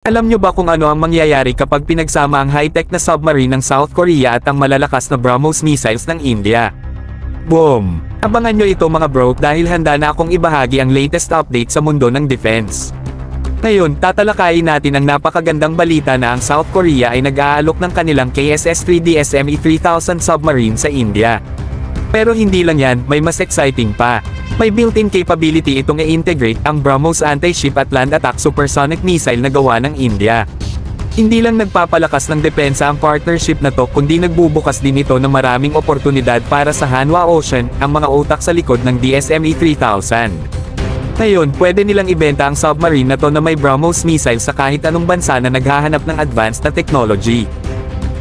Alam nyo ba kung ano ang mangyayari kapag pinagsama ang high-tech na submarine ng South Korea at ang malalakas na BrahMos missiles ng India? Boom! Abangan nyo ito mga bro dahil handa na akong ibahagi ang latest update sa mundo ng defense. Ngayon, tatalakayin natin ang napakagandang balita na ang South Korea ay nag-aalok ng kanilang KSS-3 DSME-3000 submarine sa India. Pero hindi lang yan, may mas exciting pa. May built-in capability itong i-integrate ang BrahMos anti-ship at land attack supersonic missile na gawa ng India. Hindi lang nagpapalakas ng depensa ang partnership na to kundi nagbubukas din ito ng maraming oportunidad para sa Hanwha Ocean, ang mga utak sa likod ng DSME-3000. Ngayon, pwede nilang ibenta ang submarine na to na may BrahMos missile sa kahit anong bansa na naghahanap ng advanced na technology.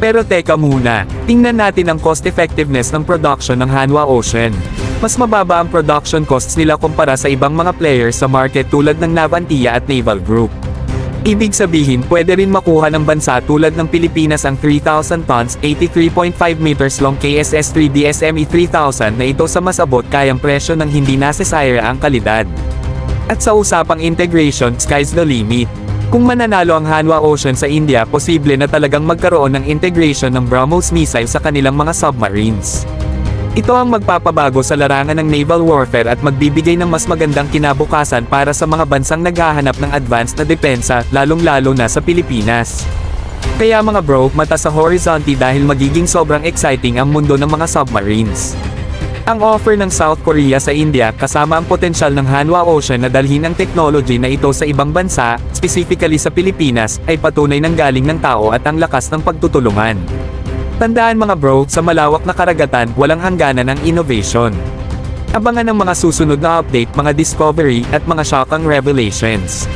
Pero teka muna, tingnan natin ang cost effectiveness ng production ng Hanwha Ocean. Mas mababa ang production costs nila kumpara sa ibang mga players sa market tulad ng Navantia at Naval Group. Ibig sabihin pwede rin makuha ng bansa tulad ng Pilipinas ang 3,000 tons, 83.5 meters long KSS-3 DSME-3000 na ito sa mas abot kayang presyo ng hindi nasesayra ang kalidad. At sa usapang integration, sky's the limit. Kung mananalo ang Hanwha Ocean sa India, posible na talagang magkaroon ng integration ng BrahMos missile sa kanilang mga submarines. Ito ang magpapabago sa larangan ng naval warfare at magbibigay ng mas magandang kinabukasan para sa mga bansang naghahanap ng advanced na depensa, lalong-lalo na sa Pilipinas. Kaya mga bro, mata sa horizonte dahil magiging sobrang exciting ang mundo ng mga submarines. Ang offer ng South Korea sa India kasama ang potensyal ng Hanwha Ocean na dalhin ang technology na ito sa ibang bansa, specifically sa Pilipinas, ay patunay ng galing ng tao at ang lakas ng pagtutulungan. Tandaan mga bro, sa malawak na karagatan, walang hangganan ng innovation. Abangan ang mga susunod na update, mga discovery, at mga shocking revelations.